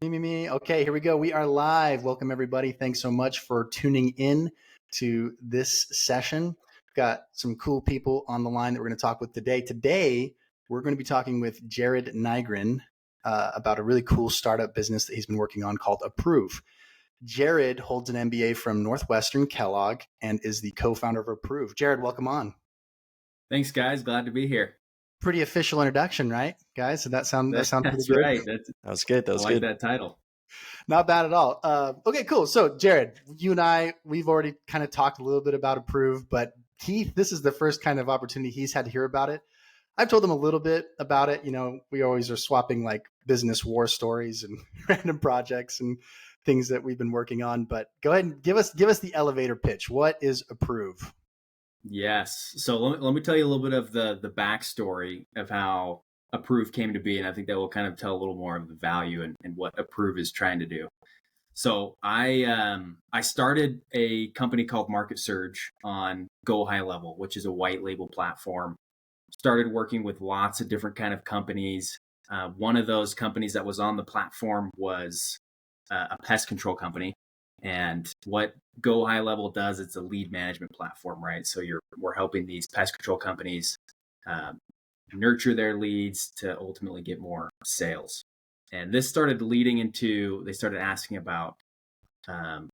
Me. Okay, here we go. We are live. Welcome, everybody. Thanks so much for tuning in to this session. We've got some cool people on the line that we're going to talk with today. Today, we're going to be talking with Jared Nygren about a really cool startup business that he's been working on called APRUV. Jared holds an MBA from Northwestern Kellogg and is the co-founder of APRUV. Jared, welcome on. Thanks, guys. Glad to be here. Pretty official introduction, right, guys? So that sounds pretty That's good. right. That was good. That was I like good. that title. Not bad at all. Okay, cool. So, Jared, you and I, we've already kind of talked a little bit about APRUV, but Keith, this is the first kind of opportunity he's had to hear about it. I've told him a little bit about it. You know, we always are swapping like business war stories and random projects and things that we've been working on. But go ahead and give us the elevator pitch. What is APRUV? Yes. So let me tell you a little bit of the backstory of how APRUV came to be, and I think that will kind of tell a little more of the value and what APRUV is trying to do. So I started a company called Market Surge on Go High Level, which is a white label platform. Started working with lots of different kind of companies. One of those companies that was on the platform was a pest control company. And what Go High Level does, it's a lead management platform, right? So we're helping these pest control companies nurture their leads to ultimately get more sales. And this started leading into, they started asking about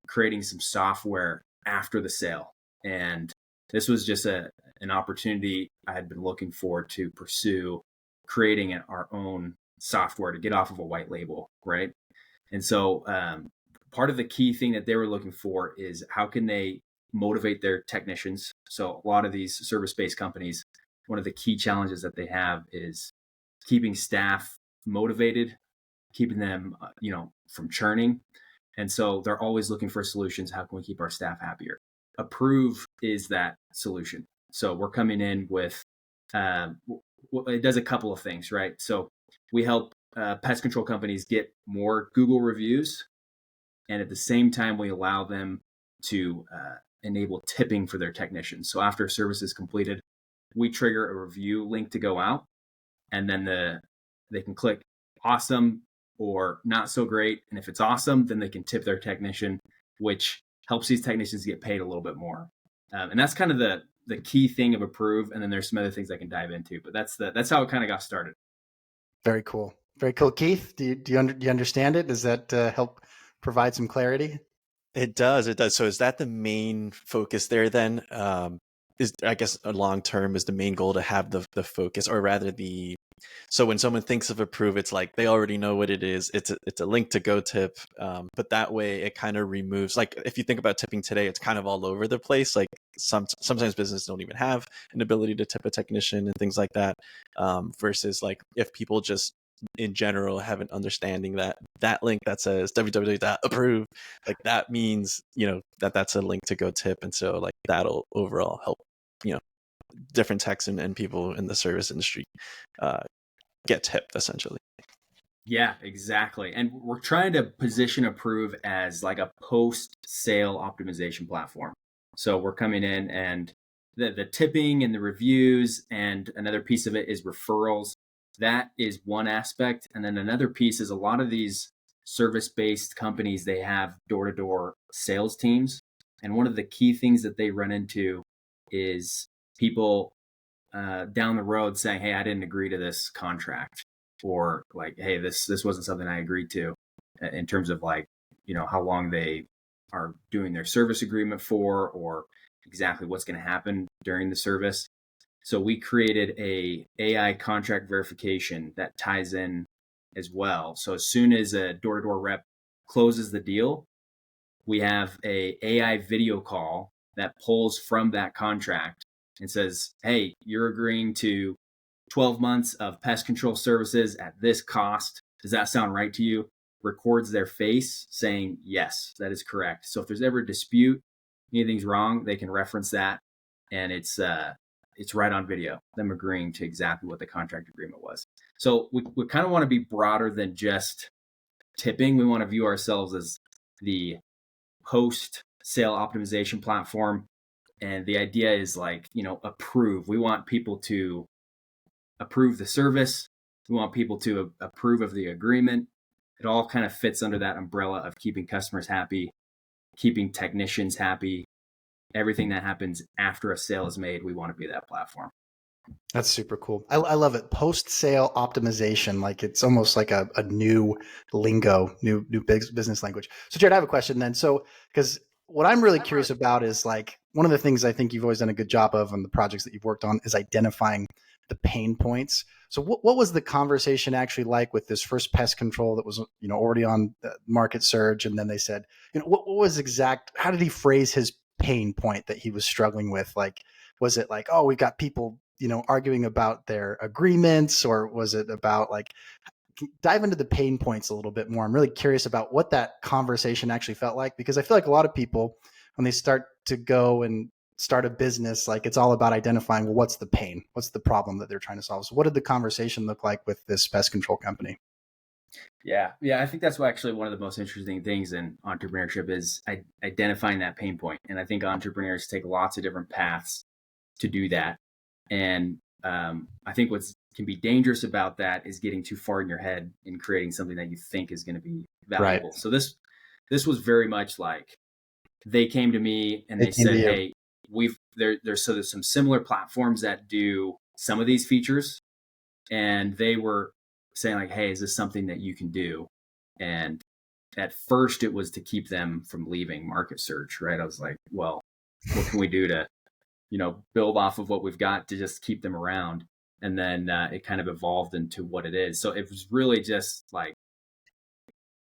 creating some software after the sale. And this was just an opportunity I had been looking for to pursue creating our own software to get off of a white label, right? And so part of the key thing that they were looking for is how can they motivate their technicians? So a lot of these service-based companies, one of the key challenges that they have is keeping staff motivated, keeping them, from churning. And so they're always looking for solutions. How can we keep our staff happier? APRUV is that solution. So we're coming in with, it does a couple of things, right? So we help pest control companies get more Google reviews. And at the same time, we allow them to enable tipping for their technicians. So after a service is completed, we trigger a review link to go out, and then they can click awesome or not so great. And if it's awesome, then they can tip their technician, which helps these technicians get paid a little bit more. And that's kind of the key thing of APRUV. And then there's some other things I can dive into, but that's how it kind of got started. Very cool. Very cool. Keith, do you understand it? Does that help provide some clarity? It does. So is that the main focus there then? Is, I guess, a long term is the main goal to have the focus, or rather so when someone thinks of APRUV, it's like they already know what it is. It's a link to go tip, but that way it kind of removes, like if you think about tipping today, it's kind of all over the place. Like sometimes businesses don't even have an ability to tip a technician and things like that. Versus like if people just in general have an understanding that link that says www.approve, like that means that's a link to go tip, and so like that'll overall help different techs and people in the service industry get tipped essentially. Yeah, exactly. And we're trying to position APRUV as like a post-sale optimization platform. So we're coming in, and the tipping and the reviews, and another piece of it is referrals. That is one aspect. And then another piece is a lot of these service-based companies, they have door-to-door sales teams. And one of the key things that they run into is people down the road saying, hey, I didn't agree to this contract, or like, hey, this wasn't something I agreed to, in terms of like, how long they are doing their service agreement for, or exactly what's going to happen during the service. So we created a AI contract verification that ties in as well. So as soon as a door-to-door rep closes the deal, we have a AI video call that pulls from that contract and says, hey, you're agreeing to 12 months of pest control services at this cost. Does that sound right to you? Records their face saying, yes, that is correct. So if there's ever a dispute, anything's wrong, they can reference that, and it's right on video, them agreeing to exactly what the contract agreement was. So we kind of want to be broader than just tipping. We want to view ourselves as the post-sale optimization platform. And the idea is like, APRUV. We want people to approve the service. We want people to approve of the agreement. it all kind of fits under that umbrella of keeping customers happy, keeping technicians happy. Everything that happens after a sale is made, we want to be that platform. That's super cool. I love it. Post-sale optimization, like it's almost like a new lingo, new business language. So Jared, I have a question then. So, because what I'm really curious about is like one of the things I think you've always done a good job of on the projects that you've worked on is identifying the pain points. So what was the conversation actually like with this first pest control that was, already on the market surge? And then they said, what was how did he phrase his pain point that he was struggling with? Like, was it like, oh, we've got people, arguing about their agreements, or was it about like, dive into the pain points a little bit more? I'm really curious about what that conversation actually felt like, because I feel like a lot of people, when they start to go and start a business, like it's all about identifying, well, what's the pain? What's the problem that they're trying to solve? So what did the conversation look like with this pest control company? Yeah. I think that's actually one of the most interesting things in entrepreneurship is identifying that pain point. And I think entrepreneurs take lots of different paths to do that. And I think what can be dangerous about that is getting too far in your head and creating something that you think is going to be valuable. Right. So this was very much like they came to me and they said, "Hey, there's some similar platforms that do some of these features," and they were saying like, "Hey, is this something that you can do?" And at first, it was to keep them from leaving market search. Right? I was like, "Well, what can we do to build off of what we've got to just keep them around?" And then it kind of evolved into what it is. So it was really just like,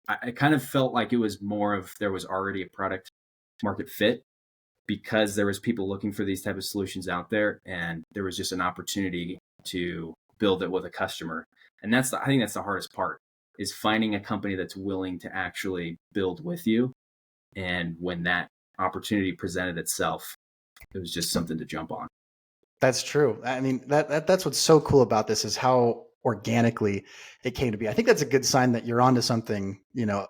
I kind of felt like it was more of, there was already a product market fit because there was people looking for these type of solutions out there. And there was just an opportunity to build it with a customer. And I think that's the hardest part, is finding a company that's willing to actually build with you. And when that opportunity presented itself, it was just something to jump on. That's true. I mean, that's what's so cool about this is how organically it came to be. I think that's a good sign that you're onto something,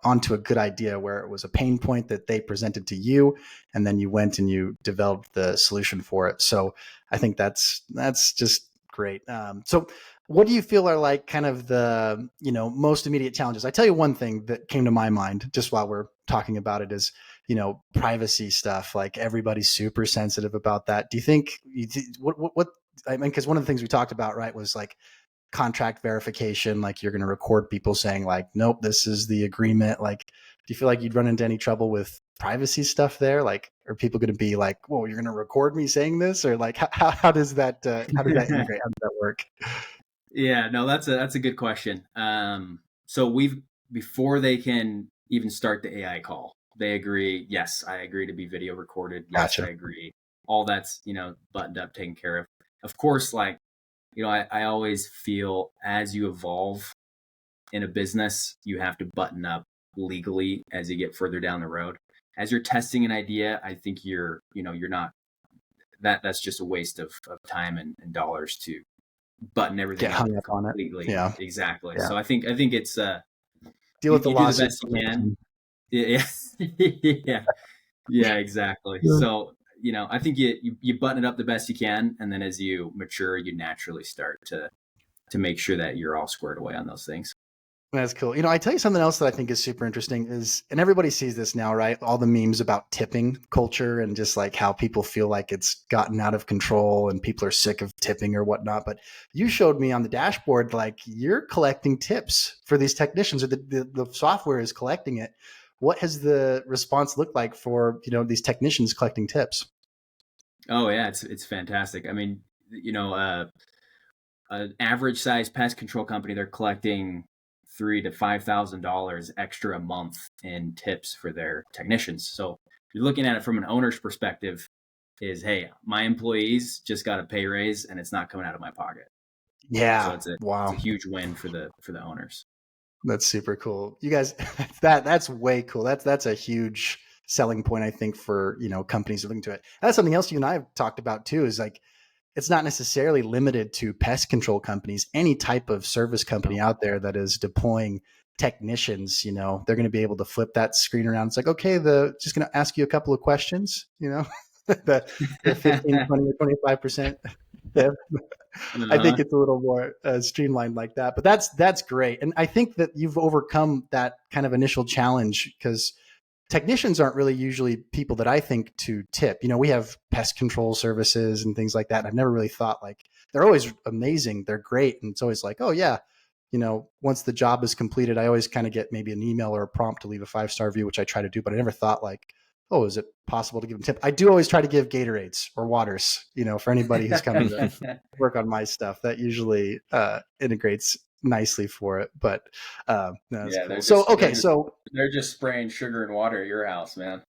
onto a good idea where it was a pain point that they presented to you, and then you went and you developed the solution for it. So I think that's just great. So what do you feel are like kind of the, most immediate challenges? I tell you one thing that came to my mind just while we're talking about it is, privacy stuff. Like everybody's super sensitive about that. Do you think what I mean, because one of the things we talked about, right, was like contract verification, like you're going to record people saying like, nope, this is the agreement. Like, do you feel like you'd run into any trouble with privacy stuff there? Like, are people going to be like, whoa, you're going to record me saying this? Or like, how does that integrate? How does that work? Yeah, no, that's a good question. So before they can even start the AI call, they agree, yes, I agree to be video recorded. Yes, gotcha. I agree. All that's, buttoned up, taken care of. Of course, like, I always feel as you evolve in a business, you have to button up legally as you get further down the road. As you're testing an idea, I think you're not, that's just a waste of time and dollars to button everything get hung up on it. Completely. Yeah, exactly. Yeah. So I think it's deal with the lawsuit. Do the best you can. Yeah, exactly. Yeah. So I think you button it up the best you can, and then as you mature, you naturally start to make sure that you're all squared away on those things. That's cool. I tell you something else that I think is super interesting is, and everybody sees this now, right? All the memes about tipping culture and just like how people feel like it's gotten out of control and people are sick of tipping or whatnot. But you showed me on the dashboard, like you're collecting tips for these technicians, or the software is collecting it. What has the response looked like for, these technicians collecting tips? Oh yeah, it's fantastic. I mean, an average size pest control company, they're collecting $3,000 to $5,000 extra a month in tips for their technicians. So you're looking at it from an owner's perspective is, hey, my employees just got a pay raise and it's not coming out of my pocket. Yeah. So it's a huge win for the owners. That's super cool. You guys, that's way cool. That's a huge selling point, I think, for, companies looking to it. That's something else you and I have talked about too, is like, it's not necessarily limited to pest control companies. Any type of service company out there that is deploying technicians, they're going to be able to flip that screen around. It's like, okay, just going to ask you a couple of questions, the 15, 20, or 25%. tip. I Uh-huh. think it's a little more streamlined like that, but that's great. And I think that you've overcome that kind of initial challenge because technicians aren't really usually people that I think to tip. You know, we have pest control services and things like that. And I've never really thought like they're always amazing. They're great. And it's always like, oh yeah, you know, once the job is completed, I always kind of get maybe an email or a prompt to leave a 5-star review, which I try to do, but I never thought like, oh, is it possible to give them tip? I do always try to give Gatorades or waters, you know, for anybody who's coming to work on my stuff. That usually integrates nicely for it. But no, that's Yeah, cool. So okay, so they're just spraying sugar and water at your house, man.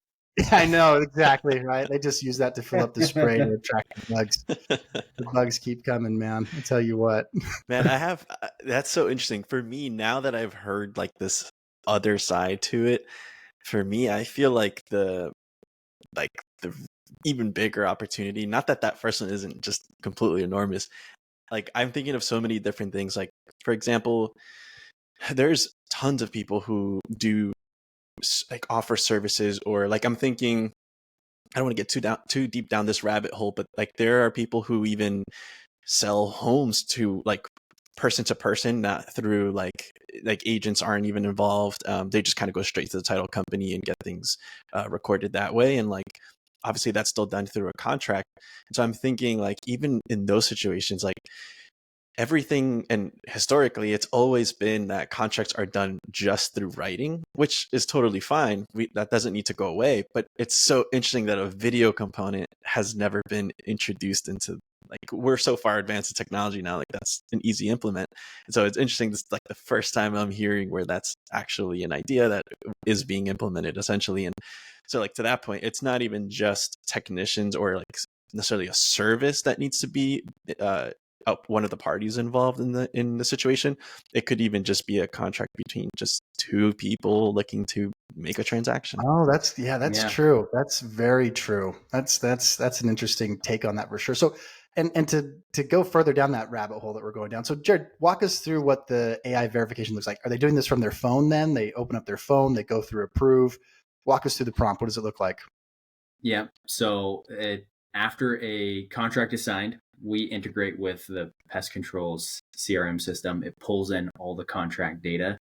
I know exactly right. They just use that to fill up the spray to attract the bugs. The bugs keep coming, man. I tell you what. Man, I have that's so interesting for me now that I've heard like this other side to it. For me, I feel like the even bigger opportunity, not that that first one isn't just completely enormous. Like I'm thinking of so many different things. Like for example, there's tons of people who do like offer services, or like I'm thinking, I don't want to get too deep down this rabbit hole, but like there are people who even sell homes to like person to person, not through like agents aren't even involved. They just kind of go straight to the title company and get things recorded that way. And like obviously that's still done through a contract. And so I'm thinking like even in those situations, like everything, and historically it's always been that contracts are done just through writing, which is totally fine. That doesn't need to go away, but it's so interesting that a video component has never been introduced into, like, we're so far advanced in technology now, like that's an easy implement. And so it's interesting, this is like the first time I'm hearing where that's actually an idea that is being implemented essentially. And so like to that point, it's not even just technicians or like necessarily a service that needs to be one of the parties involved in the situation. It could even just be a contract between just two people looking to make a transaction. Oh, that's Yeah. true. That's very true. That's an interesting take on that for sure. So, and to go further down that rabbit hole that we're going down. So, Jared, walk us through what the AI verification looks like. Are they doing this from their phone? Then they open up their phone, they go through APRUV. Walk us through the prompt. What does it look like? Yeah. So after a contract is signed, we integrate with the pest control's CRM system. It pulls in all the contract data,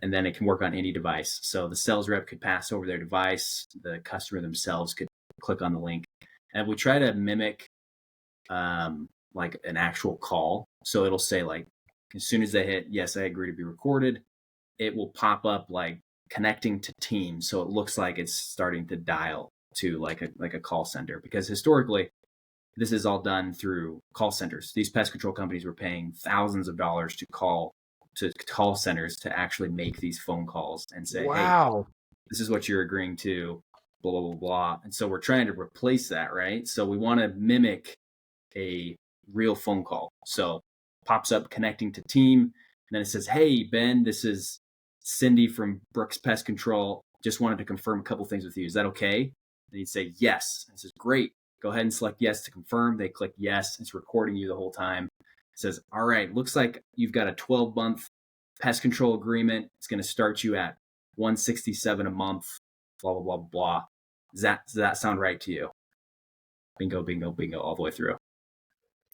and then it can work on any device. So the sales rep could pass over their device. The customer themselves could click on the link. And we try to mimic like an actual call. So it'll say like, as soon as they hit, yes, I agree to be recorded, it will pop up like connecting to Teams. So it looks like it's starting to dial to like a call center, because historically this is all done through call centers. These pest control companies were paying thousands of dollars to call centers to actually make these phone calls and say, Wow. hey, this is what you're agreeing to, blah, blah, blah, blah. And so we're trying to replace that, right? So we want to mimic a real phone call. So pops up connecting to team, and then it says, hey, Ben, this is Cindy from Brooks Pest Control. Just wanted to confirm a couple things with you. Is that okay? And you'd say, yes. And it says, great. Go ahead and select yes to confirm. They click yes. It's recording you the whole time. It says, all right, looks like you've got a 12-month pest control agreement. It's going to start you at $167 a month, blah, blah, blah, blah. Does that sound right to you? Bingo, bingo, bingo, all the way through.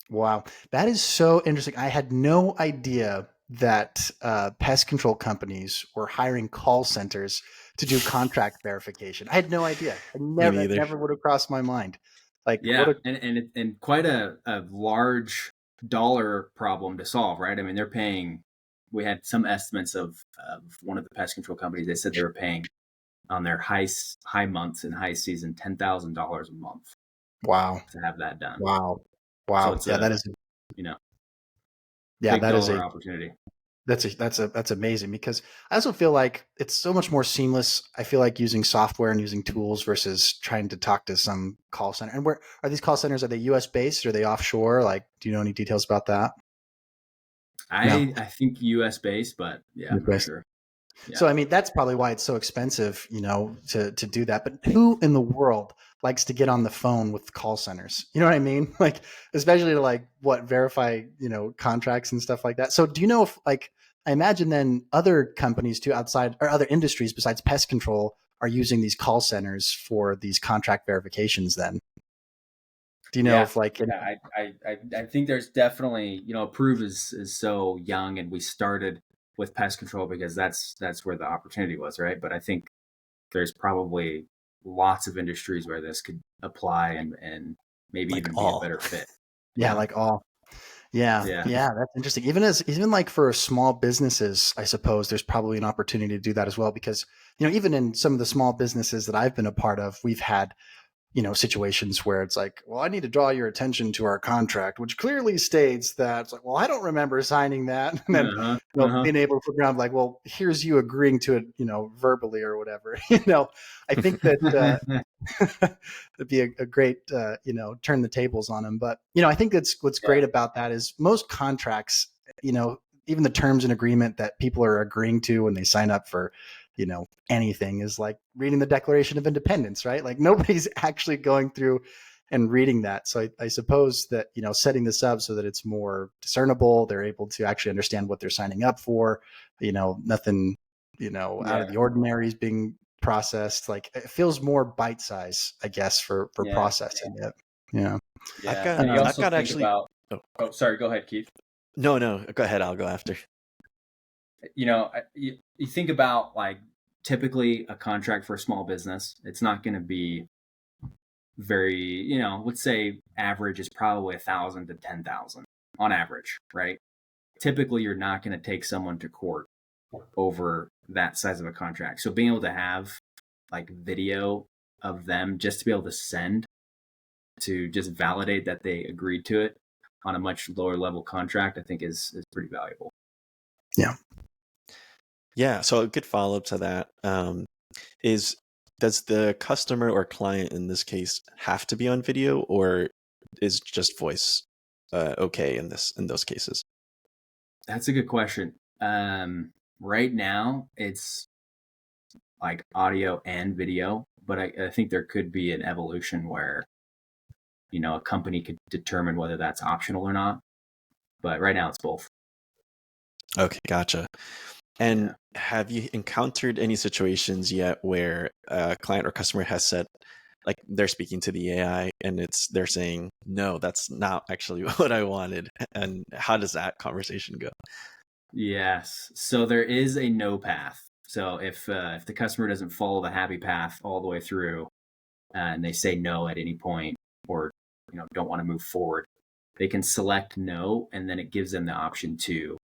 Wow. That is so interesting. I had no idea that pest control companies were hiring call centers to do contract verification. I had no idea. It never would have crossed my mind. Like, yeah, and quite a large dollar problem to solve, right? I mean, they're paying. We had some estimates of one of the pest control companies. They said they were paying on their high months and high season $10,000 a month. Wow. To have that done. Wow. So that is, big that is dollar opportunity. That's amazing, because I also feel like it's so much more seamless. I feel like using software and using tools versus trying to talk to some call center. And where are these call centers? Are they US based? Or are they offshore? Like, do you know any details about that? I think US based, but yeah, I'm not sure. Yeah. So, I mean, that's probably why it's so expensive, to do that. But who in the world likes to get on the phone with call centers? You know what I mean? Like, especially to verify, contracts and stuff like that. So do you know if I imagine then other companies too outside, or other industries besides pest control, are using these call centers for these contract verifications then? Do you know if like I think there's definitely, APRUV is so young, and we started with pest control because that's where the opportunity was, right? But I think there's probably lots of industries where this could apply and maybe Like even be a all. better fit. yeah, like all. Yeah, that's interesting. Even like for small businesses, I suppose there's probably an opportunity to do that as well, because even in some of the small businesses that I've been a part of, we've had situations where it's like, well, I need to draw your attention to our contract, which clearly states that. It's like, well, I don't remember signing that. And then being able to figure out like, well, here's you agreeing to it, verbally or whatever. I think that it'd be a great, turn the tables on them. But I think that's what's great about that is most contracts, even the terms and agreement that people are agreeing to when they sign up for anything is like reading the Declaration of Independence, right? Like nobody's actually going through and reading that. So I suppose that, setting this up so that it's more discernible, they're able to actually understand what they're signing up for, nothing, out of the ordinary is being processed. Like it feels more bite size, I guess, for processing it. Yeah. I've got actually. Oh, sorry. Go ahead, Keith. No, go ahead. I'll go after. You think about like typically a contract for a small business, it's not going to be very, let's say average is probably 1,000 to 10,000 on average, right? Typically, you're not going to take someone to court over that size of a contract. So being able to have like video of them just to be able to send to just validate that they agreed to it on a much lower level contract, I think is pretty valuable. Yeah. Yeah. So a good follow up to that is, does the customer or client in this case have to be on video, or is just voice okay in those cases? That's a good question. Right now, it's like audio and video, but I think there could be an evolution where, a company could determine whether that's optional or not. But right now, it's both. Okay, gotcha. And have you encountered any situations yet where a client or customer has said, like they're speaking to the AI and they're saying, no, that's not actually what I wanted? And how does that conversation go? Yes. So there is a no path. So if the customer doesn't follow the happy path all the way through, and they say no at any point, or don't want to move forward, they can select no, and then it gives them the option to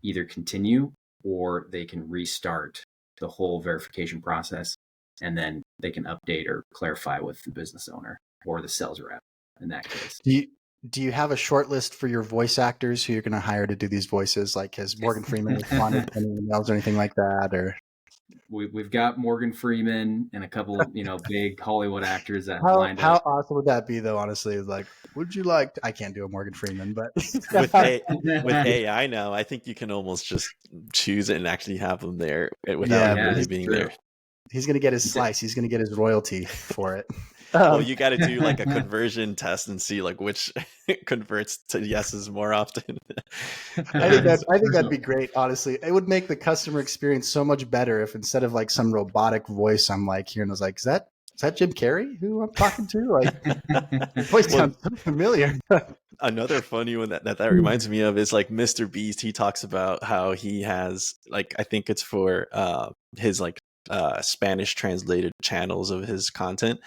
either continue or they can restart the whole verification process, and then they can update or clarify with the business owner or the sales rep in that case. Do you have a short list for your voice actors who you're going to hire to do these voices? Like has Morgan Freeman responded to any emails or anything like that? Or we've got Morgan Freeman and a couple of big Hollywood actors that lined up. How awesome would that be, though? Honestly, like, would you like? I can't do a Morgan Freeman, but with AI now, I think you can almost just choose it and actually have them there without really being there. He's going to get his slice. He's going to get his royalty for it. Well, you got to do like a conversion test and see like which converts to yeses more often. I think that'd be great. Honestly, it would make the customer experience so much better if instead of like some robotic voice, I'm like hearing, I was like, is that Jim Carrey who I'm talking to? Like, his voice sounds so familiar. Another funny one that reminds me of is like Mr. Beast. He talks about how he has like, I think it's for his like Spanish translated channels of his content.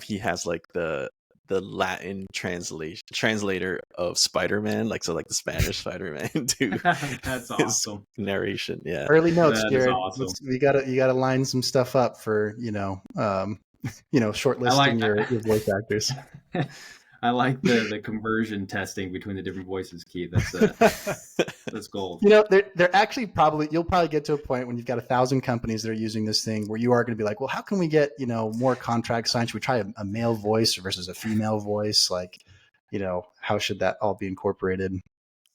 He has like the Latin translator of Spider-Man, like so like the Spanish Spider-Man to that's awesome narration. Yeah, early notes, that Jared. Awesome. You gotta line some stuff up for shortlisting your voice actors. I like the conversion testing between the different voices, Keith. That's gold. They're actually you'll probably get to a point when you've got 1,000 companies that are using this thing where you are going to be like, well, how can we get, more contracts signed? Should we try a male voice versus a female voice? Like, how should that all be incorporated?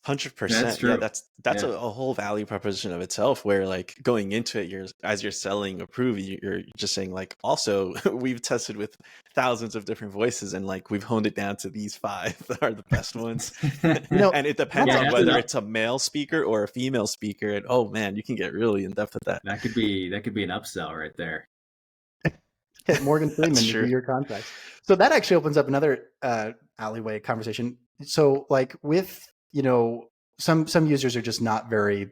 100%. Yeah, that's a whole value proposition of itself, where like going into it, as you're selling APRUV, you're just saying like, also we've tested with thousands of different voices and like we've honed it down to these 5 that are the best ones. And it depends on whether it's a male speaker or a female speaker. And oh man, you can get really in depth with that. That could be an upsell right there. Morgan That's Freeman to do true. your contracts. So that actually opens up another alleyway conversation. So like with, some users are just not very,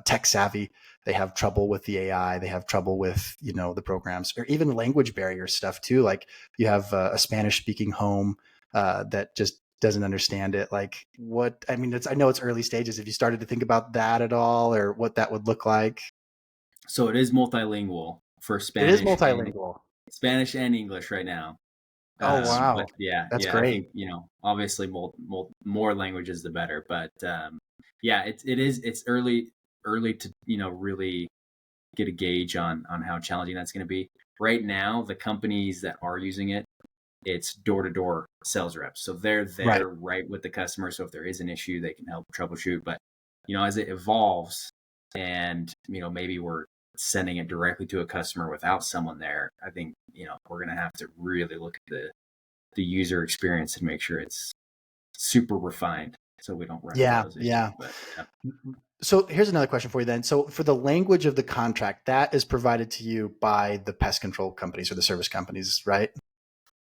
tech savvy. They have trouble with the AI. They have trouble with, the programs, or even language barrier stuff too. Like you have a Spanish speaking home that just doesn't understand it. Like I know it's early stages. Have you started to think about that at all, or what that would look like? So it is multilingual for It is and multilingual. Spanish and English right now. Oh, But wow. That's yeah, I great. think, obviously more languages the better. But yeah, it's early to, really get a gauge on how challenging that's going to be. Right now, the companies that are using it, it's door-to-door sales reps. So they're Right. there right with the customer. So if there is an issue, they can help troubleshoot. But, as it evolves and, maybe we're sending it directly to a customer without someone there, I think, we're going to have to really look at the user experience and make sure it's super refined so we don't run into Yeah. those issues. Yeah. But yeah. So here's another question for you then. So for the language of the contract, that is provided to you by the pest control companies or the service companies, right?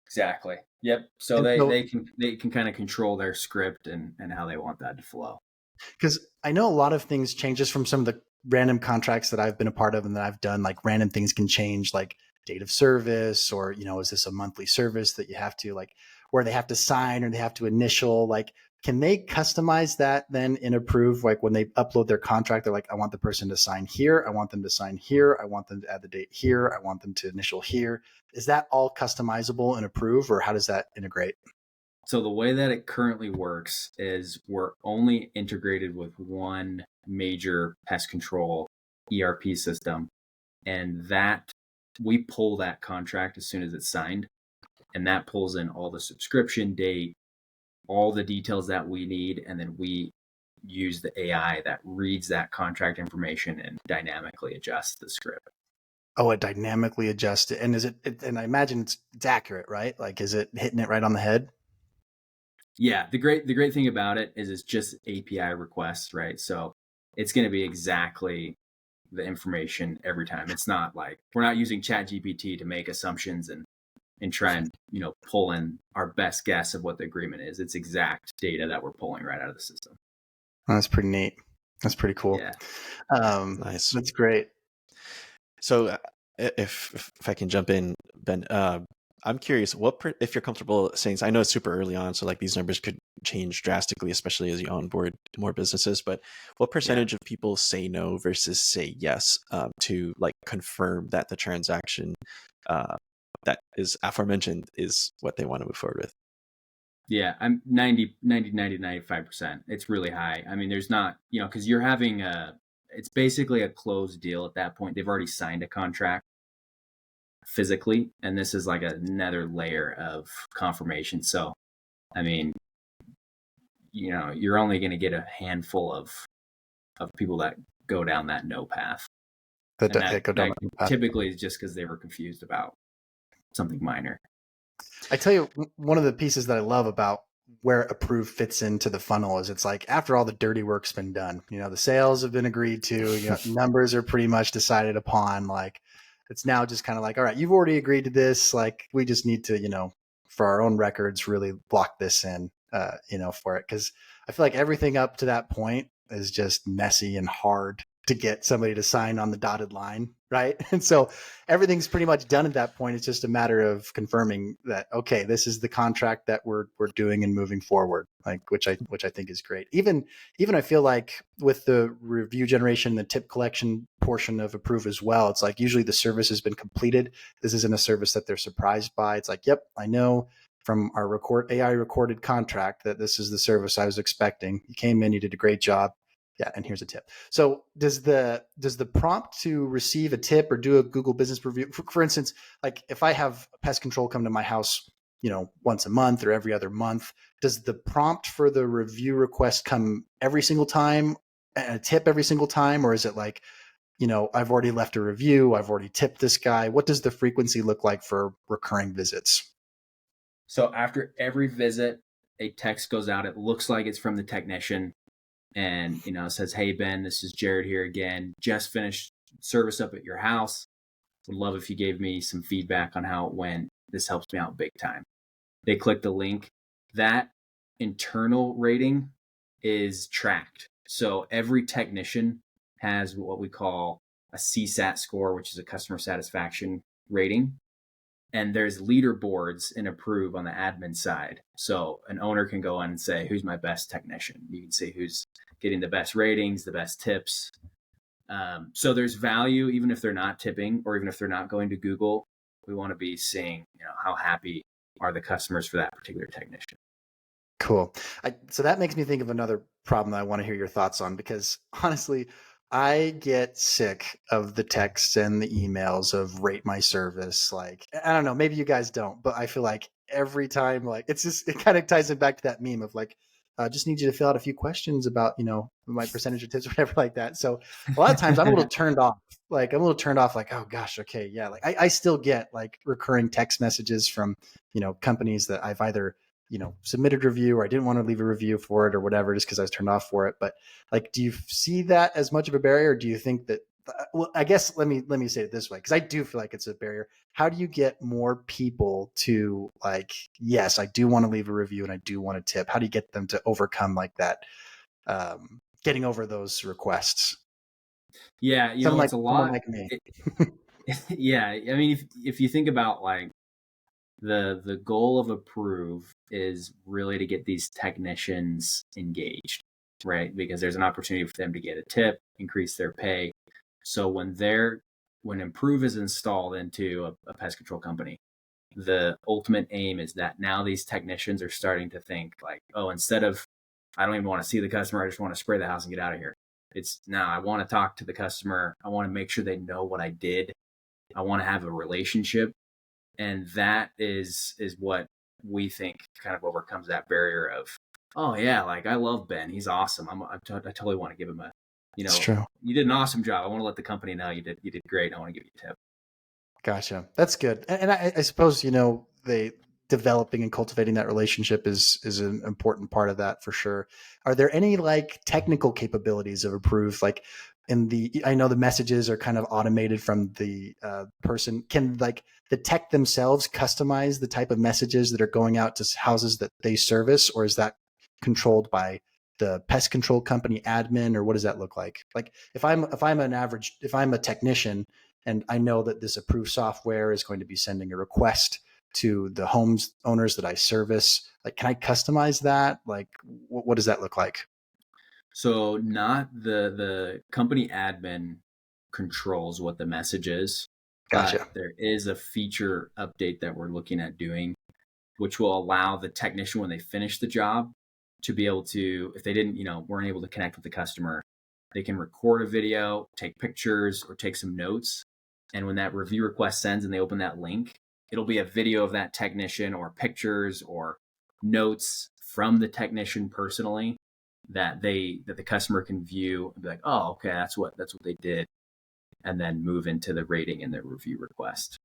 Exactly. Yep. So And so, they can kind of control their script and how they want that to flow. because I know a lot of things change just from some of the random contracts that I've been a part of and that I've done, like random things can change, like date of service, or, is this a monthly service that you have to, like, where they have to sign or they have to initial, like, can they customize that then in APRUV? Like when they upload their contract, they're like, I want the person to sign here. I want them to sign here. I want them to add the date here. I want them to initial here. Is that all customizable in APRUV, or how does that integrate? So the way that it currently works is we're only integrated with one major pest control ERP system, and that we pull that contract as soon as it's signed, and that pulls in all the subscription date, all the details that we need, and then we use the AI that reads that contract information and dynamically adjusts the script. Oh, it dynamically adjusts it. And and I imagine it's accurate, right? Like, is it hitting it right on the head? Yeah, the great thing about it is it's just API requests, right? So it's going to be exactly the information every time. It's not like we're not using ChatGPT to make assumptions and try and pull in our best guess of what the agreement is. It's exact data that we're pulling right out of the system. Oh, that's pretty neat. That's pretty cool. Yeah. Nice. That's great. So if I can jump in, Ben, I'm curious, if you're comfortable saying, I know it's super early on, so like these numbers could change drastically, especially as you onboard more businesses, but what percentage of people say no versus say yes to like confirm that the transaction that is aforementioned is what they want to move forward with? Yeah, I'm 95%. It's really high. I mean, there's not, because you're having it's basically a closed deal at that point. They've already signed a contract physically, and this is like another layer of confirmation. So, I mean, you're only going to get a handful of people that go down that no path. And that Go down that path. typically is just because they were confused about something minor. I tell you, one of the pieces that I love about where APRUV fits into the funnel is it's like after all the dirty work's been done, the sales have been agreed to, numbers are pretty much decided upon. Like it's now just kind of like, all right, you've already agreed to this. Like we just need to, for our own records, really block this in, for it. Cause I feel like everything up to that point is just messy and hard to get somebody to sign on the dotted line, right? And so everything's pretty much done at that point. It's just a matter of confirming that, okay, this is the contract that we're doing and moving forward, like which I think is great. Even I feel like with the review generation, the tip collection portion of APRUV as well, it's like usually the service has been completed. This isn't a service that they're surprised by. It's like, yep, I know from our AI recorded contract that this is the service I was expecting. You came in, you did a great job. Yeah, and here's a tip. So does the prompt to receive a tip or do a Google Business Review, for instance, like if I have pest control come to my house, once a month or every other month, does the prompt for the review request come every single time and a tip every single time? Or is it like, I've already left a review, I've already tipped this guy? What does the frequency look like for recurring visits? So after every visit, a text goes out. It looks like it's from the technician. And, it says, hey, Ben, this is Jared here again. Just finished service up at your house. Would love if you gave me some feedback on how it went. This helps me out big time. They click the link. That internal rating is tracked. So every technician has what we call a CSAT score, which is a customer satisfaction rating. And there's leaderboards in APRUV on the admin side. So an owner can go on and say, who's my best technician? You can see who's getting the best ratings, the best tips. So there's value, even if they're not tipping or even if they're not going to Google. We want to be seeing, how happy are the customers for that particular technician. Cool. So that makes me think of another problem that I want to hear your thoughts on, because honestly, I get sick of the texts and the emails of rate my service. Like, I don't know, maybe you guys don't, but I feel like every time, like, it kind of ties it back to that meme of like, just need you to fill out a few questions about, my percentage of tips or whatever like that. So a lot of times I'm a little turned off. Like, oh gosh, okay, yeah. Like I still get like recurring text messages from, companies that I've either submitted a review or I didn't want to leave a review for it or whatever, just because I was turned off for it. But like, do you see that as much of a barrier? Or do you think that, well, I guess let me say it this way, because I do feel like it's a barrier. How do you get more people to like, yes, I do want to leave a review and I do want to tip? How do you get them to overcome like that, getting over those requests? Yeah, it's a lot. Someone like me. Yeah, I mean, if you think about like the goal of APRUV is really to get these technicians engaged, right? Because there's an opportunity for them to get a tip, increase their pay. So when APRUV is installed into a pest control company, the ultimate aim is that now these technicians are starting to think like, oh, instead of, I don't even want to see the customer, I just want to spray the house and get out of here. It's now I want to talk to the customer. I want to make sure they know what I did. I want to have a relationship. And that is what we think kind of overcomes that barrier of, oh yeah, like I love Ben. He's awesome. I totally want to give him a, It's true. You did an awesome job. I want to let the company know you did great. I want to give you a tip. Gotcha. That's good. And I suppose, they developing and cultivating that relationship is an important part of that for sure. Are there any like technical capabilities of APRUV? Like I know the messages are kind of automated from the person. Can like the tech themselves customize the type of messages that are going out to houses that they service, or is that controlled by the pest control company admin, or what does that look like? Like if I'm a technician and I know that this APRUV software is going to be sending a request to the homes owners that I service, like, can I customize that? Like, what does that look like? So not the company admin controls what the message is. Gotcha. But there is a feature update that we're looking at doing, which will allow the technician when they finish the job to be able to, if they didn't, weren't able to connect with the customer, they can record a video, take pictures, or take some notes. And when that review request sends and they open that link, it'll be a video of that technician or pictures or notes from the technician personally that the customer can view and be like, oh, okay, that's what they did, and then move into the rating and the review request.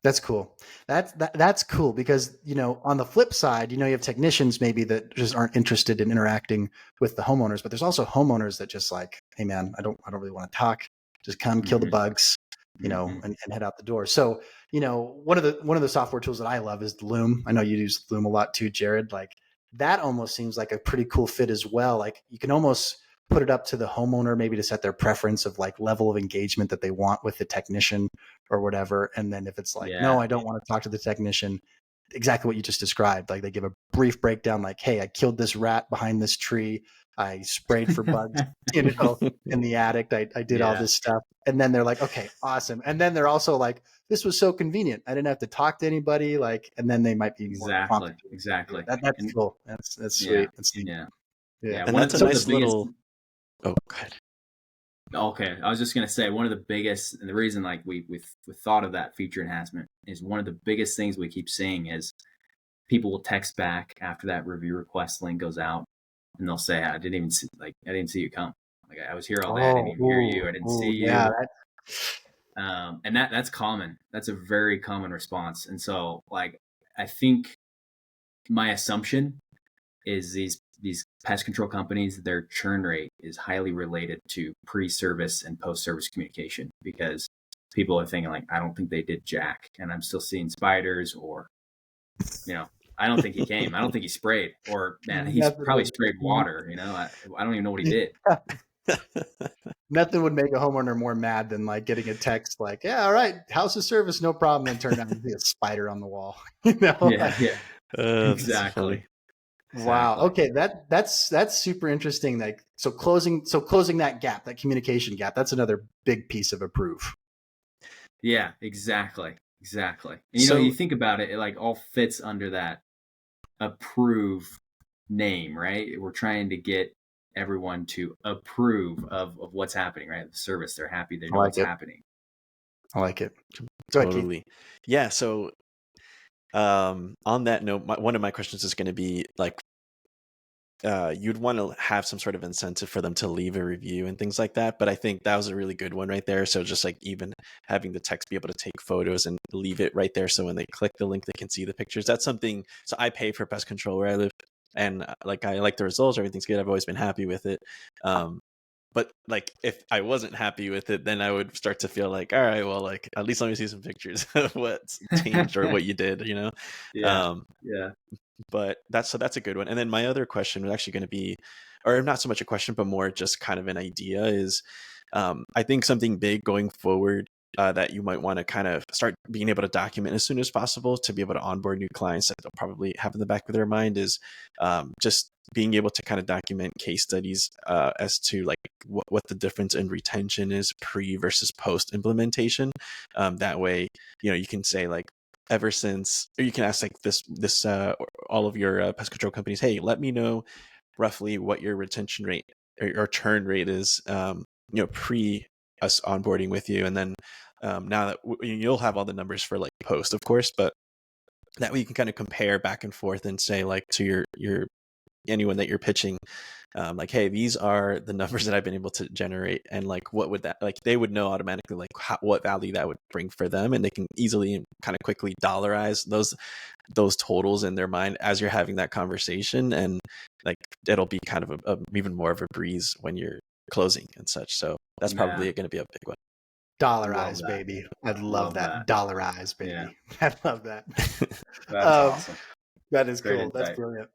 That's cool. That's cool because, on the flip side, you have technicians maybe that just aren't interested in interacting with the homeowners, but there's also homeowners that just like, hey man, I don't really want to talk. Just come kill the bugs, and head out the door. So, one of the software tools that I love is Loom. I know you use Loom a lot too, Jared. Like that almost seems like a pretty cool fit as well. Like you can almost put it up to the homeowner maybe to set their preference of like level of engagement that they want with the technician or whatever. And then if it's like, no, I don't want to talk to the technician, exactly what you just described. Like they give a brief breakdown, like, hey, I killed this rat behind this tree. I sprayed for bugs, in the attic. I did all this stuff. And then they're like, okay, awesome. And then they're also like, this was so convenient. I didn't have to talk to anybody. Like, and then they might be more prompted. Exactly. That's cool. That's sweet. That's neat. Yeah. And that's a nice little. Oh, go ahead. Okay, I was just gonna say one of the biggest, and the reason like we thought of that feature enhancement is one of the biggest things we keep seeing is people will text back after that review request link goes out, and they'll say, I didn't see you come. Like I was here all day, I didn't even hear you, I didn't see you. Yeah. And that's common. That's a very common response. And so like I think my assumption is these pest control companies, their churn rate is highly related to pre-service and post-service communication, because people are thinking like, I don't think they did jack, and I'm still seeing spiders, or, I don't think he came. I don't think he sprayed, or man, he's Nothing probably would sprayed water. I don't even know what he did. nothing would make a homeowner more mad than like getting a text like, "Yeah, all right, house is serviced, no problem," and turn out to be a spider on the wall. Yeah, That's exactly. funny. Wow. Exactly. Okay, that's super interesting. Like, so closing that gap, that communication gap, that's another big piece of APRUV. Yeah, exactly. And So you think about it, it like all fits under that APRUV name, right? We're trying to get everyone to approve of what's happening, right? The service, they're happy, they I know like what's it. happening. I like it. Go ahead, Keith. Totally. Yeah. So on that note, one of my questions is going to be like, you'd want to have some sort of incentive for them to leave a review and things like that. But I think that was a really good one right there. So just like even having the text be able to take photos and leave it right there, so when they click the link, they can see the pictures. That's something. So I pay for pest control where I live, and like I like the results. Everything's good. I've always been happy with it. But like if I wasn't happy with it, then I would start to feel like, all right, well, like at least let me see some pictures of what's changed or what you did, Yeah. Yeah. But that's a good one. And then my other question was actually going to be, or not so much a question, but more just kind of an idea is, I think something big going forward that you might want to kind of start being able to document as soon as possible to be able to onboard new clients that they'll probably have in the back of their mind is just being able to kind of document case studies as to like what the difference in retention is pre versus post implementation. That way, you can say like, ever since, or you can ask like this all of your pest control companies, hey, let me know roughly what your retention rate or churn rate is, pre us onboarding with you, and then now that you'll have all the numbers for like post, of course, but that way you can kind of compare back and forth and say like to your anyone that you're pitching, like, hey, these are the numbers that I've been able to generate, and like what would that, like they would know automatically like what value that would bring for them, and they can easily kind of quickly dollarize those totals in their mind as you're having that conversation, and like it'll be kind of a even more of a breeze when you're closing and such. So that's probably Yeah. going to be a big one. Love Dollarize, that. baby. I'd love Love that. that. Dollarize, Yeah. baby. I love that. That's awesome. That is Great cool. That's insight. brilliant.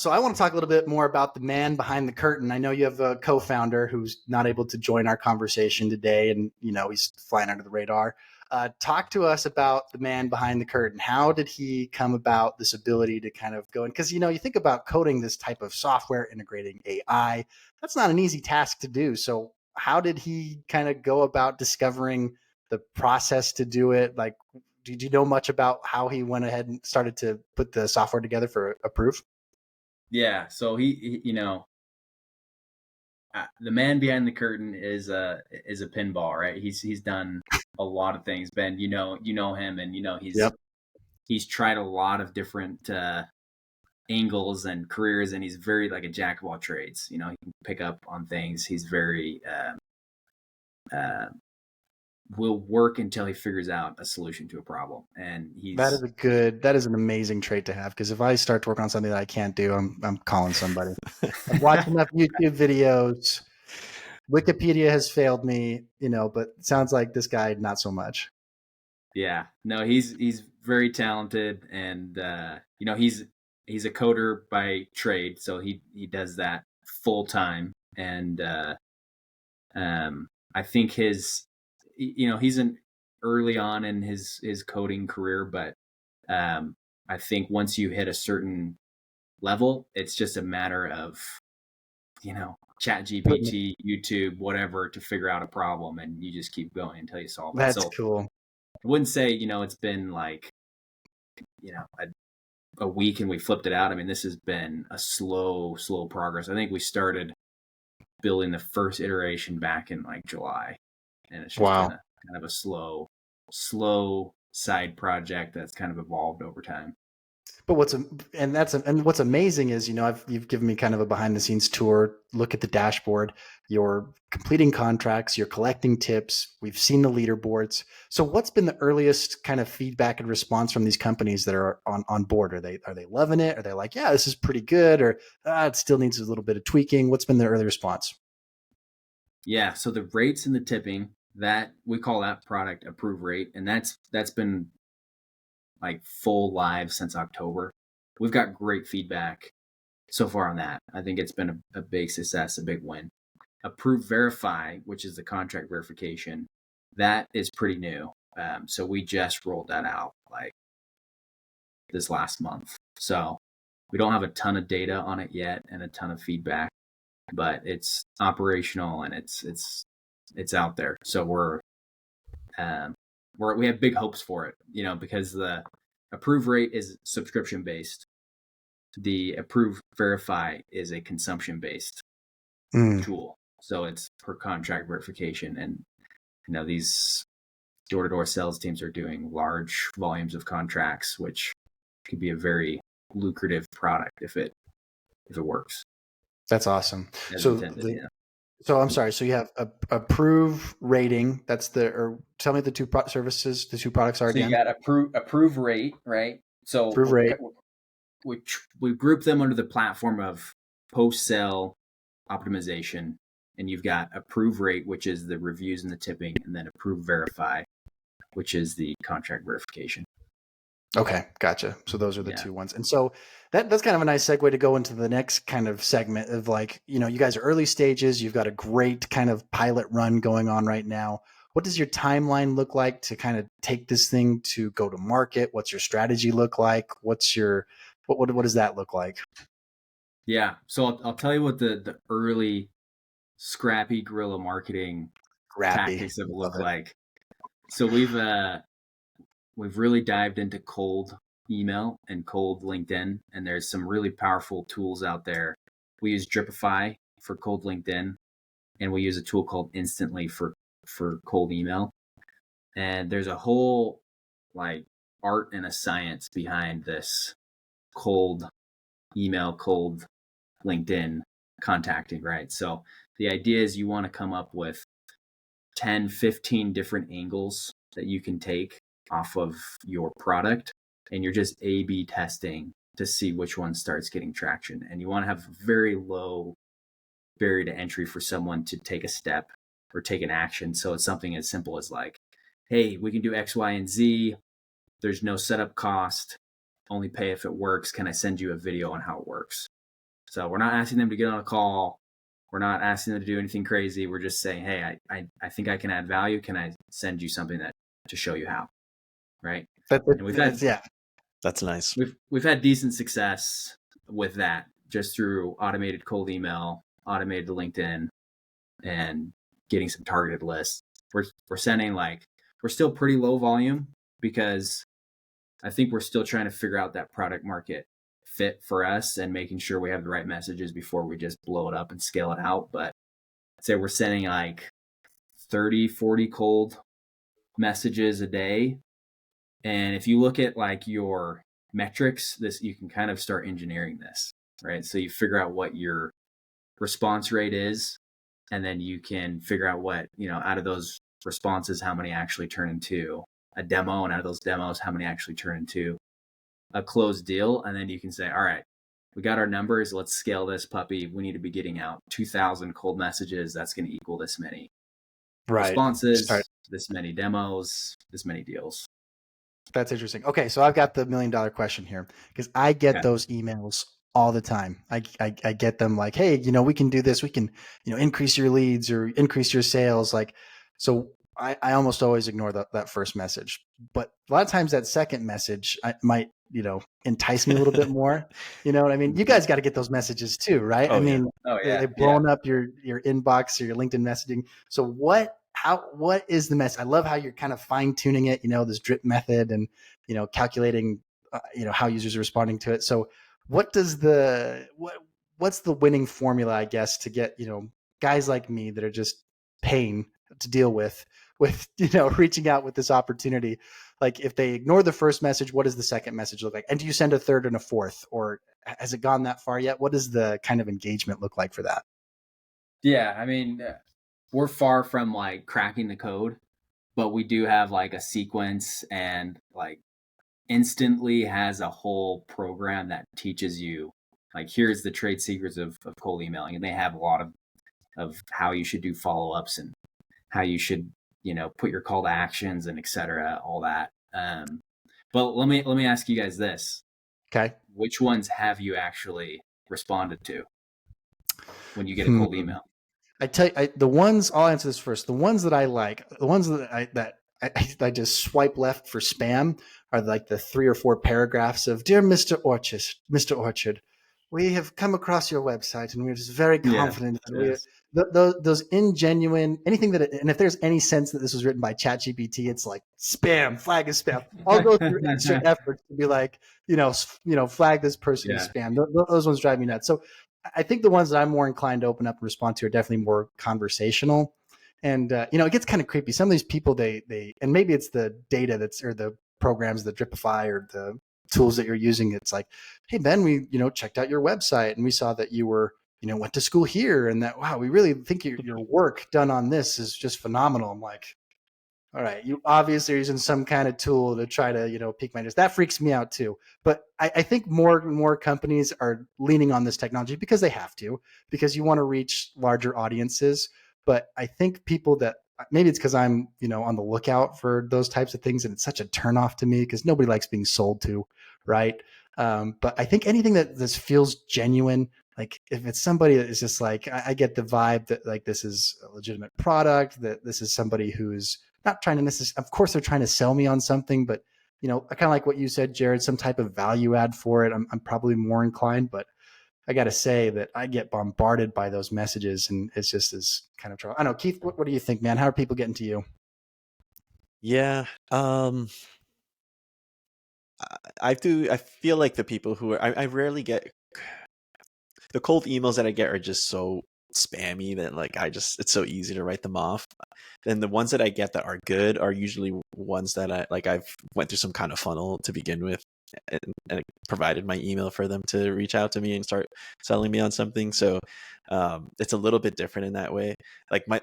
So I want to talk a little bit more about the man behind the curtain. I know you have a co-founder who's not able to join our conversation today, and he's flying under the radar. Talk to us about the man behind the curtain. How did he come about this ability to kind of go in? Because you think about coding this type of software, integrating AI. That's not an easy task to do. So how did he kind of go about discovering the process to do it? Like, did you know much about how he went ahead and started to put the software together for APRUV? Yeah. So he the man behind the curtain is a pinball, right? He's done a lot of things. Ben, you know him, and Yep. he's tried a lot of different angles and careers, and he's very like a jack of all trades. He can pick up on things. He's very will work until he figures out a solution to a problem, and That is an amazing trait to have, because if I start to work on something that I can't do, I'm calling somebody. I've watched enough YouTube videos. Wikipedia has failed me, but it sounds like this guy not so much. Yeah, no, he's very talented, and he's a coder by trade, so he does that full time, and I think he's an early on in his coding career, but I think once you hit a certain level, it's just a matter of Chat GPT, YouTube, whatever, to figure out a problem, and you just keep going until you solve it. That's So cool. I wouldn't say it's been like a week and we flipped it out. I mean, this has been a slow progress. I think we started building the first iteration back in like July, and it's just been a kind of a slow side project that's kind of evolved over time. But what's amazing is, you've given me kind of a behind the scenes tour, look at the dashboard, you're completing contracts, you're collecting tips. We've seen the leaderboards. So what's been the earliest kind of feedback and response from these companies that are on board? Are they loving it? Are they like, yeah, this is pretty good, or it still needs a little bit of tweaking? What's been the early response? Yeah. So the rates and the tipping that we call that product APRUV rate, and that's been like full live since October. We've got great feedback so far on that. I think it's been a big success, a big win. APRUV Verify, which is the contract verification, that is pretty new. So we just rolled that out like this last month. So we don't have a ton of data on it yet and a ton of feedback, but it's operational and it's out there. So we have big hopes for it, because the APRUV rate is subscription based. The APRUV Verify is a consumption based tool. So it's per contract verification. And, these door-to-door sales teams are doing large volumes of contracts, which could be a very lucrative product if it works. That's awesome. So So I'm sorry. So you have APRUV rating. That's tell me the two services, the two products are again. So you got APRUV rate, right? So APRUV rate. We group them under the platform of post-sale optimization, and you've got APRUV rate, which is the reviews and the tipping, and then APRUV Verify, which is the contract verification. Okay, gotcha. So those are the two ones. And so that's kind of a nice segue to go into the next kind of segment of like, you guys are early stages. You've got a great kind of pilot run going on right now. What does your timeline look like to kind of take this thing to go to market? What's your strategy look like? What does that look like? Yeah. So I'll tell you what the early scrappy guerrilla marketing tactics have looked like. So we've really dived into cold email and cold LinkedIn, and there's some really powerful tools out there. We use Dripify for cold LinkedIn, and we use a tool called Instantly for cold email. And there's a whole like art and a science behind this cold email, cold LinkedIn contacting, right? So the idea is you want to come up with 10, 15 different angles that you can take off of your product, and you're just A/B testing to see which one starts getting traction. And you want to have very low barrier to entry for someone to take a step or take an action. So it's something as simple as like, hey, we can do X, Y, and Z. There's no setup cost. Only pay if it works. Can I send you a video on how it works? So we're not asking them to get on a call. We're not asking them to do anything crazy. We're just saying, hey, I think I can add value. Can I send you something to show you how? Right. That's nice. We've had decent success with that just through automated cold email, automated LinkedIn, and getting some targeted lists. We're sending we're still pretty low volume because I think we're still trying to figure out that product market fit for us and making sure we have the right messages before we just blow it up and scale it out. But I'd say we're sending 30, 40 cold messages a day. And if you look at your metrics, you can kind of start engineering this, right? So you figure out what your response rate is, and then you can figure out what, out of those responses, how many actually turn into a demo, and out of those demos, how many actually turn into a closed deal. And then you can say, all right, we got our numbers. Let's scale this puppy. We need to be getting out 2,000 cold messages. That's going to equal this many responses, this many demos, this many deals. That's interesting. Okay, so I've got the $1 million question here because I get those emails all the time. I get them like, hey, we can do this. We can, increase your leads or increase your sales. So I almost always ignore that first message. But a lot of times that second message might, entice me a little bit more. You know what I mean? You guys got to get those messages too, right? They've blown up your inbox or your LinkedIn messaging. So what is the message? I love how you're kind of fine tuning it, this drip method and, calculating, how users are responding to it. So what's the winning formula, I guess, to get, guys like me that are just pain to deal with, reaching out with this opportunity? Like if they ignore the first message, what does the second message look like? And do you send a third and a fourth, or has it gone that far yet? What does the kind of engagement look like for that? Yeah. I mean, we're far from cracking the code, but we do have a sequence, and Instantly has a whole program that teaches you here's the trade secrets of cold emailing. And they have a lot of how you should do follow-ups and how you should put your call to actions and et cetera, all that. But let me ask you guys this. Okay. Which ones have you actually responded to when you get a Hmm. cold email? I tell you, the ones, I'll answer this first. The ones that I like, the ones that I just swipe left for spam are like the 3 or 4 paragraphs of, "Dear Mr. Orchard, we have come across your website and we're just very confident that Yes. those ingenuine, anything that, and if there's any sense that this was written by ChatGPT, it's like spam, flag as spam. I'll go through extra efforts to be like, flag this person as spam. Those ones drive me nuts. So I think the ones that I'm more inclined to open up and respond to are definitely more conversational. And, it gets kind of creepy. Some of these people, and maybe it's the data or the programs that Dripify or the tools that you're using. It's like, "Hey, Ben, we, checked out your website and we saw that you were, went to school here, and that, wow, we really think your work done on this is just phenomenal." I'm like, all right, you obviously are using some kind of tool to try to, pique my interest. That freaks me out too. But I think more and more companies are leaning on this technology because they have to, because you want to reach larger audiences. But I think people that, maybe it's because I'm, on the lookout for those types of things, and it's such a turnoff to me because nobody likes being sold to, right? But I think anything that this feels genuine, like if it's somebody that is just like, I get the vibe that like this is a legitimate product, that this is somebody who's not trying to necessarily, of course they're trying to sell me on something, but I kind of like what you said, Jared, some type of value add for it. I'm probably more inclined, but I got to say that I get bombarded by those messages, and it's just as kind of trouble. I know, Keith, what do you think, man? How are people getting to you? Yeah. I feel like the people who are, I rarely get, the cold emails that I get are just so spammy that like it's so easy to write them off. Then the ones that I get that are good are usually ones that I've went through some kind of funnel to begin with, and it provided my email for them to reach out to me and start selling me on something. So it's a little bit different in that way.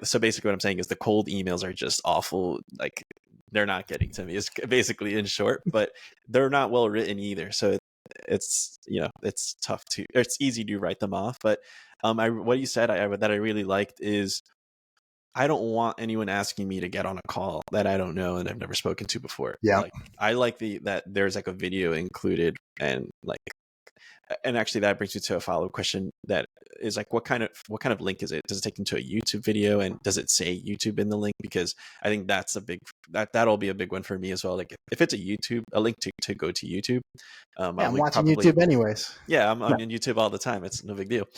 So basically what I'm saying is the cold emails are just awful. Like they're not getting to me, is basically in short, but they're not well written either. So it's it's tough to, or it's easy to write them off. But what you said that I really liked is, I don't want anyone asking me to get on a call that I don't know and I've never spoken to before. Yeah. Like I like that there's like a video included, and actually that brings me to a follow-up question that is like, what kind of link is it? Does it take them to a YouTube video, and does it say YouTube in the link? Because I think that's that'll be a big one for me as well. Like if it's a link to go to YouTube. I'm watching YouTube anyways. Yeah, I'm on YouTube all the time. It's no big deal.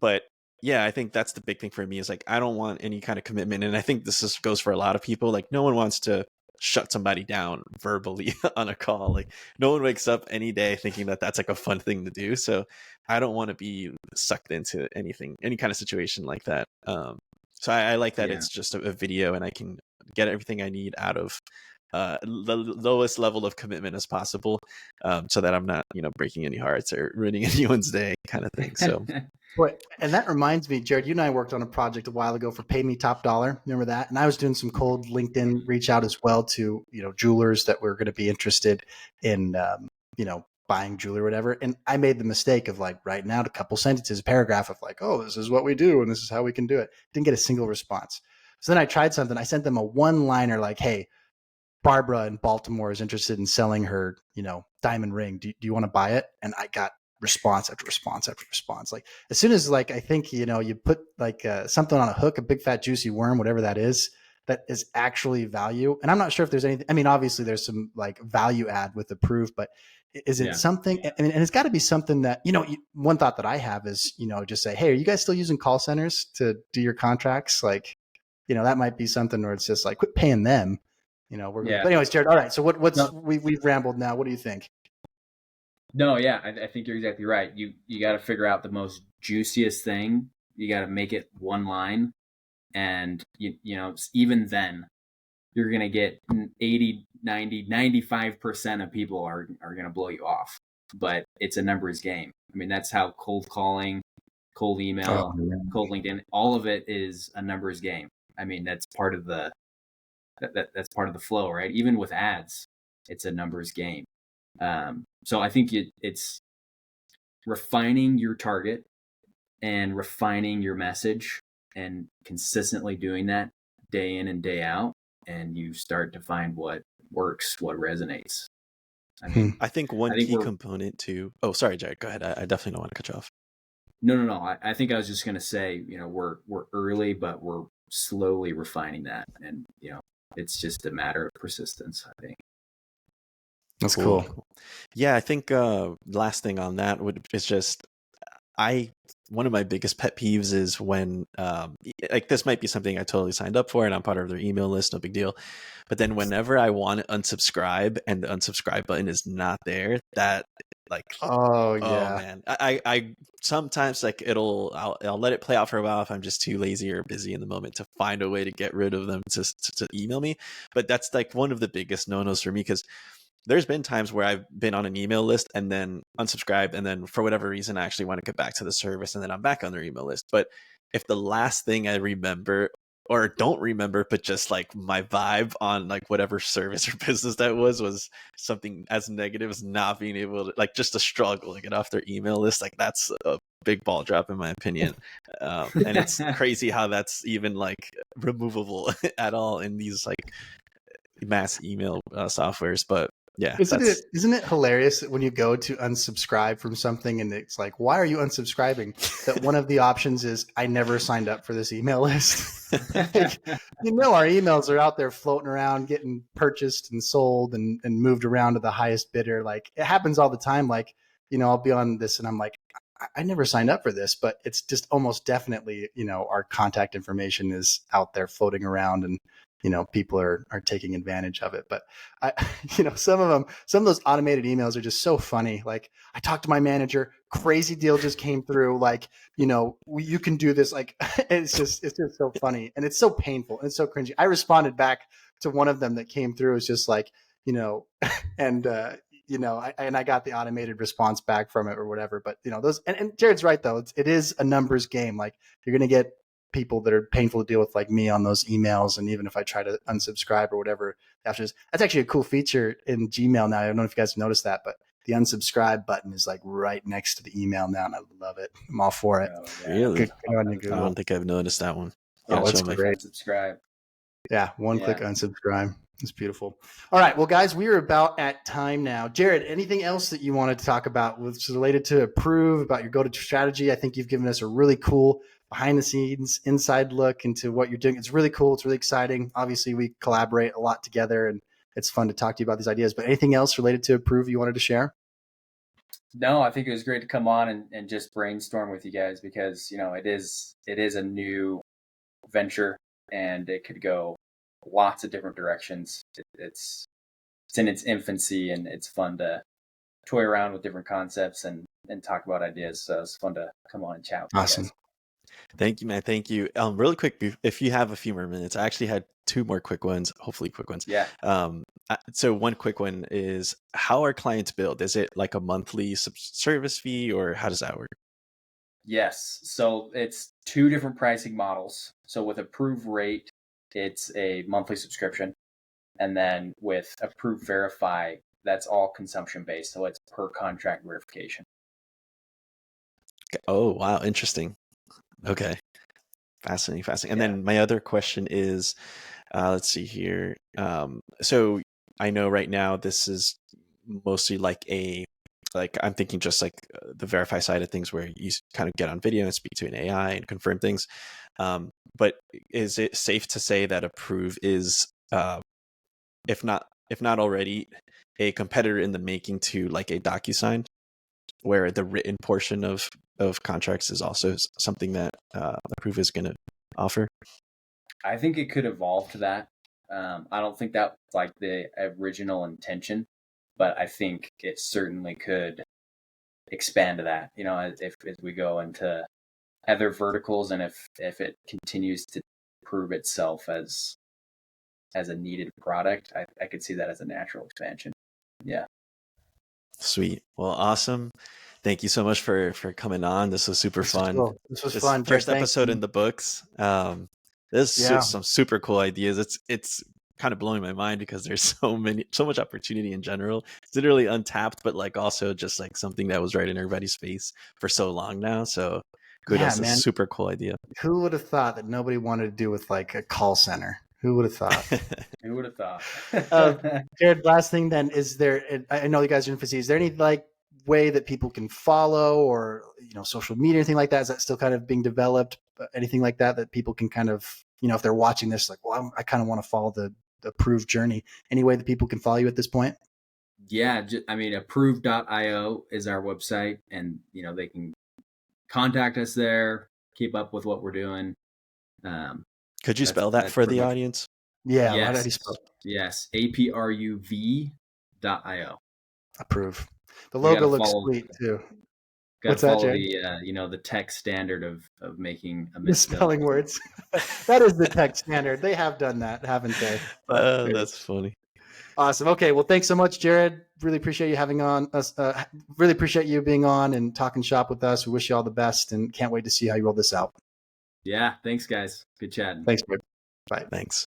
But yeah, I think that's the big thing for me, is like, I don't want any kind of commitment. And I think this goes for a lot of people. Like no one wants to shut somebody down verbally on a call. Like no one wakes up any day thinking that that's like a fun thing to do. So I don't want to be sucked into any kind of situation like that. So I like that it's just a video, and I can get everything I need out of the lowest level of commitment as possible, so that I'm not breaking any hearts or ruining anyone's day kind of thing. So and that reminds me, Jared, you and I worked on a project a while ago for Pay Me Top Dollar. Remember that? And I was doing some cold LinkedIn reach out as well to jewelers that were going to be interested in buying jewelry or whatever. And I made the mistake of like writing out a couple sentences, a paragraph of like, "Oh, this is what we do and this is how we can do it." Didn't get a single response. So then I tried something. I sent them a one-liner like, "Hey, Barbara in Baltimore is interested in selling her, diamond ring. Do you want to buy it?" And I got response after response after response. Like as soon as like, I think, you put like something on a hook, a big fat juicy worm, whatever that is actually value. And I'm not sure if there's anything, I mean, obviously there's some like value add with APRUV, but is it something, and it's got to be something that, one thought that I have is, just say, "Hey, are you guys still using call centers to do your contracts?" Like, that might be something where it's just like, quit paying them. But anyways, Jared, all right. So we've rambled now. What do you think? No, yeah, I think you're exactly right. You got to figure out the most juiciest thing. You got to make it one line, and even then, you're gonna get 80, 90, 95% of people are gonna blow you off. But it's a numbers game. I mean, that's how cold calling, cold email, cold LinkedIn, all of it is a numbers game. I mean, that's part of the that's part of the flow, right? Even with ads, it's a numbers game. So I think it's refining your target and refining your message and consistently doing that day in and day out, and you start to find what works, what resonates. I mean, I think one I think key we're component to, oh, sorry, Jared, go ahead. I definitely don't want to cut you off. no. I think I was just going to say, we're early, but we're slowly refining that, and it's just a matter of persistence, I think. That's cool. Yeah, I think last thing on that is just one of my biggest pet peeves is when like this might be something I totally signed up for and I'm part of their email list, no big deal. But then whenever I want to unsubscribe and the unsubscribe button is not there, that like Oh oh yeah. man, I sometimes like I'll let it play out for a while if I'm just too lazy or busy in the moment to find a way to get rid of them to email me. But that's like one of the biggest no-nos for me, because there's been times where I've been on an email list and then unsubscribed, and then for whatever reason I actually want to get back to the service, and then I'm back on their email list. But if the last thing I remember or don't remember, but just like my vibe on like whatever service or business that was something as negative as not being able to, like, just a struggle to get off their email list, like that's a big ball drop in my opinion. And it's crazy how that's even like removable at all in these like mass email softwares. But yeah, Isn't it hilarious that when you go to unsubscribe from something and it's like, why are you unsubscribing? That one of the options is, I never signed up for this email list. Like, our emails are out there floating around, getting purchased and sold and moved around to the highest bidder. Like, it happens all the time. Like, I'll be on this and I'm like, I never signed up for this, but it's just almost definitely, our contact information is out there floating around, and people are taking advantage of it. But some of those automated emails are just so funny. Like, I talked to my manager, crazy deal just came through. Like, you can do this. Like, it's just so funny, and it's so painful and it's so cringy. I responded back to one of them that came through. It's just like, and I got the automated response back from it or whatever. But those, and Jared's right though. It is a numbers game. Like, you're gonna get people that are painful to deal with, like me, on those emails. And even if I try to unsubscribe or whatever, that's actually a cool feature in Gmail now. I don't know if you guys noticed that, but the unsubscribe button is like right next to the email now, and I love it. I'm all for it. Oh, yeah. Really? Good on you, I Google. don't think I've noticed that one. Oh, it's great. Subscribe. Yeah, click unsubscribe. It's beautiful. All right, well, guys, we are about at time now. Jared, anything else that you wanted to talk about which is related to APRUV, about your go-to strategy? I think you've given us a really cool behind-the-scenes inside look into what you're doing. It's really cool. It's really exciting. Obviously, we collaborate a lot together, and it's fun to talk to you about these ideas. But anything else related to APRUV you wanted to share? No, I think it was great to come on and just brainstorm with you guys, because it is a new venture, and it could go lots of different directions. It's in its infancy, and it's fun to toy around with different concepts and talk about ideas. So it's fun to come on and chat with Awesome. you guys. Thank you, man. Thank you. Really quick, if you have a few more minutes, I actually had two more quick ones, hopefully quick ones. Yeah. So one quick one is, how are clients billed? Is it like a monthly service fee, or how does that work? Yes. So it's two different pricing models. So with APRUV Rate, it's a monthly subscription. And then with APRUV Verify, that's all consumption based. So it's per contract verification. Oh, wow. Interesting. Okay. Fascinating. And then my other question is, let's see here. So I know right now this is mostly like I'm thinking just like the Verify side of things, where you kind of get on video and speak to an AI and confirm things. But is it safe to say that APRUV is, if not already, a competitor in the making to like a DocuSign, where the written portion of contracts is also something that APRUV is going to offer? I think it could evolve to that. I don't think that was like the original intention, but I think it certainly could expand to that. If we go into other verticals, and if it continues to prove itself as a needed product, I could see that as a natural expansion. Yeah. Sweet. Well, awesome. Thank you so much for coming on. This was super fun. Cool. This was fun. First episode in the books. There's some super cool ideas. It's kind of blowing my mind, because there's so much opportunity in general. It's literally untapped, but like also just like something that was right in everybody's face for so long now. So kudos. man. It's a super cool idea. Who would have thought that nobody wanted to do with like a call center? Who would have thought? Who would have thought? Jared, last thing then, is there, I know you guys are in infancy, is there any like way that people can follow, or, you know, social media, anything like that? Is that still kind of being developed? Anything like that people can kind of, you know, if they're watching this, like, well, I kind of want to follow the APRUV journey. Any way that people can follow you at this point? Yeah, I mean, APRUV.io is our website, and, you know, they can contact us there, keep up with what we're doing. Could you spell that for the audience? Yeah. Yes. How do you spell? Yes. APRUV.io. APRUV. The logo looks sweet too. Got What's to follow that, the you know, the tech standard of making a misspelling words. That is the tech standard. They have done that, haven't they? That's funny. Awesome. Okay. Well, thanks so much, Jared. Really appreciate you having on us. Really appreciate you being on and talking shop with us. We wish you all the best and can't wait to see how you roll this out. Yeah. Thanks, guys. Good chatting. Thanks, Jared. Bye. Thanks.